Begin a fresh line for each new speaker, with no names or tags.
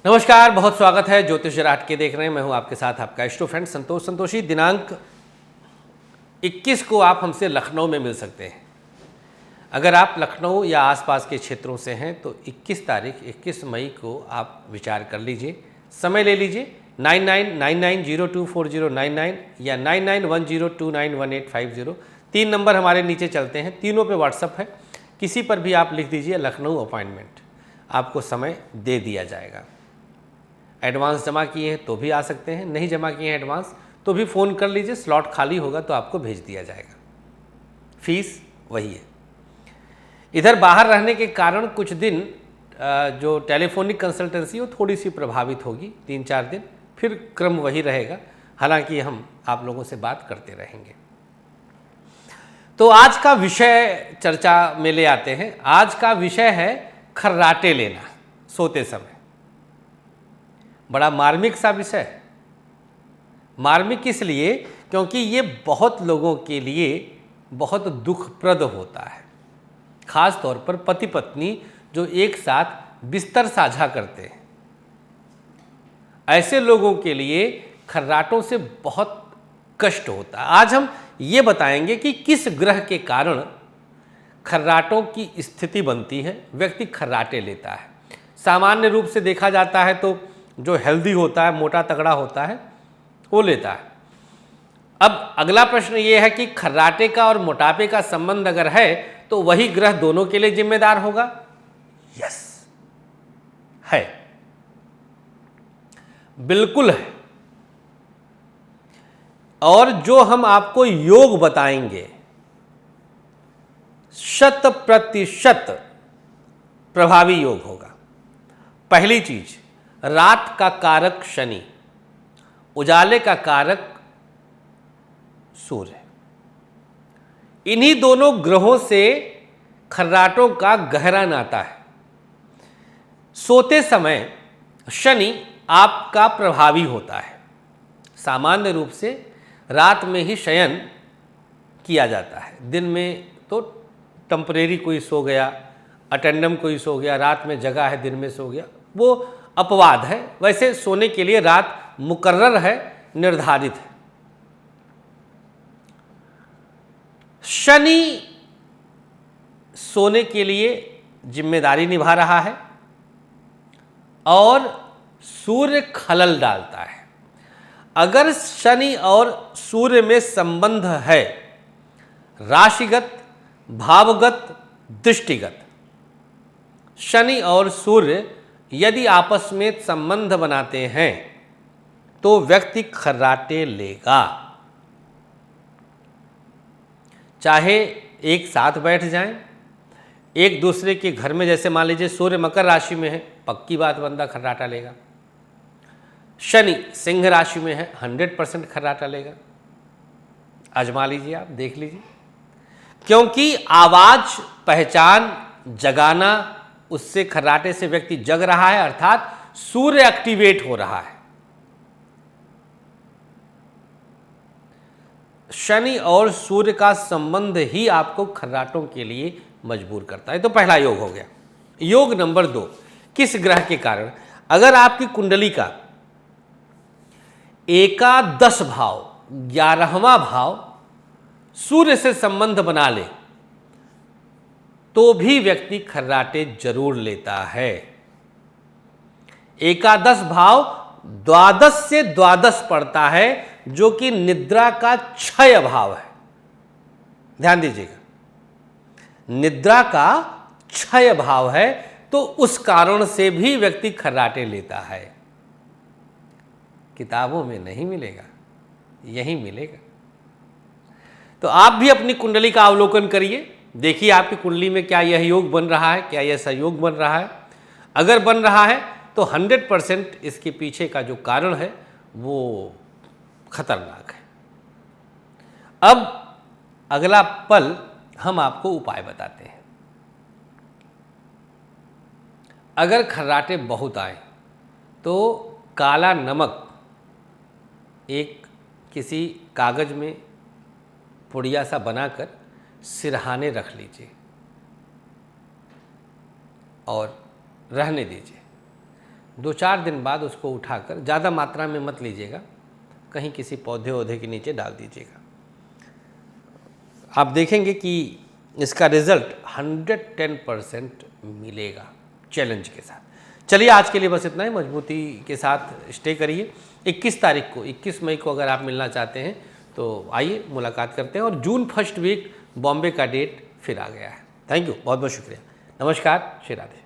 नमस्कार, बहुत स्वागत है। ज्योतिष राट के देख रहे हैं। मैं हूं आपके साथ आपका इष्टो फ्रेंड संतोष संतोषी। दिनांक 21 को आप हमसे लखनऊ में मिल सकते हैं। अगर आप लखनऊ या आसपास के क्षेत्रों से हैं तो 21 मई को आप विचार कर लीजिए, समय ले लीजिए। 9999024099 या 9910291850 तीन नंबर हमारे नीचे चलते हैं, तीनों पे व्हाट्सअप है। किसी पर भी आप लिख दीजिए लखनऊ अपॉइंटमेंट, आपको समय दे दिया जाएगा। एडवांस जमा किए हैं तो भी आ सकते हैं, नहीं जमा किए हैं एडवांस तो भी फ़ोन कर लीजिए, स्लॉट खाली होगा तो आपको भेज दिया जाएगा। फीस वही है। इधर बाहर रहने के कारण कुछ दिन जो टेलीफोनिक कंसल्टेंसी वो थोड़ी सी प्रभावित होगी, 3-4 दिन, फिर क्रम वही रहेगा। हालांकि हम आप लोगों से बात करते रहेंगे। तो आज का विषय चर्चा में ले आते हैं। आज का विषय है खर्राटे लेना सोते समय। बड़ा मार्मिक सा विषय है। मार्मिक इसलिए क्योंकि ये बहुत लोगों के लिए बहुत दुखप्रद होता है, खास तौर पर पति पत्नी जो एक साथ बिस्तर साझा करते हैं। ऐसे लोगों के लिए खर्राटों से बहुत कष्ट होता है। आज हम ये बताएंगे कि किस ग्रह के कारण खर्राटों की स्थिति बनती है, व्यक्ति खर्राटे लेता है। सामान्य रूप से देखा जाता है तो जो हेल्दी होता है, मोटा तगड़ा होता है, वो लेता है। अब अगला प्रश्न ये है कि खर्राटे का और मोटापे का संबंध अगर है तो वही ग्रह दोनों के लिए जिम्मेदार होगा? यस, है, बिल्कुल है। और जो हम आपको योग बताएंगे 100% प्रभावी योग होगा। पहली चीज, रात का कारक शनि, उजाले का कारक सूर्य। इन्हीं दोनों ग्रहों से खर्राटों का गहरा नाता है। सोते समय शनि आपका प्रभावी होता है। सामान्य रूप से रात में ही शयन किया जाता है। दिन में तो टेम्परेरी कोई सो गया, अटेंडम कोई सो गया, रात में जगा है दिन में सो गया, वो अपवाद है। वैसे सोने के लिए रात मुकर्रर है, निर्धारित है। शनि सोने के लिए जिम्मेदारी निभा रहा है और सूर्य खलल डालता है। अगर शनि और सूर्य में संबंध है, राशिगत, भावगत, दृष्टिगत, शनि और सूर्य यदि आपस में संबंध बनाते हैं तो व्यक्ति खर्राटे लेगा। चाहे एक साथ बैठ जाएं, एक दूसरे के घर में, जैसे मान लीजिए सूर्य मकर राशि में है, पक्की बात बंदा खर्राटा लेगा। शनि सिंह राशि में है, 100% खर्राटा लेगा। आजमा लीजिए, आप देख लीजिए। क्योंकि आवाज, पहचान, जगाना, उससे खर्राटे से व्यक्ति जग रहा है, अर्थात सूर्य एक्टिवेट हो रहा है। शनि और सूर्य का संबंध ही आपको खर्राटों के लिए मजबूर करता है। तो पहला योग हो गया। योग नंबर 2, किस ग्रह के कारण? अगर आपकी कुंडली का एकादश भाव, 11वां भाव सूर्य से संबंध बना ले तो भी व्यक्ति खर्राटे जरूर लेता है। एकादश भाव द्वादश से द्वादश पड़ता है, जो कि निद्रा का क्षय भाव है। ध्यान दीजिएगा, निद्रा का क्षय भाव है, तो उस कारण से भी व्यक्ति खर्राटे लेता है। किताबों में नहीं मिलेगा, यही मिलेगा। तो आप भी अपनी कुंडली का अवलोकन करिए, देखिए आपकी कुंडली में क्या यह योग बन रहा है, क्या यह संयोग बन रहा है। अगर बन रहा है तो 100% इसके पीछे का जो कारण है वो खतरनाक है। अब अगला पल हम आपको उपाय बताते हैं। अगर खर्राटे बहुत आए तो काला नमक एक किसी कागज में पुड़िया सा बनाकर सिरहाने रख लीजिए और रहने दीजिए। 2-4 दिन बाद उसको उठाकर, ज़्यादा मात्रा में मत लीजिएगा, कहीं किसी पौधे वौधे के नीचे डाल दीजिएगा। आप देखेंगे कि इसका रिज़ल्ट 110% मिलेगा चैलेंज के साथ। चलिए आज के लिए बस इतना ही, मजबूती के साथ स्टे करिए। 21 मई को अगर आप मिलना चाहते हैं तो आइए मुलाकात करते हैं। और जून फर्स्ट वीक बॉम्बे का डेट फिर आ गया है। थैंक यू, बहुत बहुत शुक्रिया। नमस्कार, श्री राधे।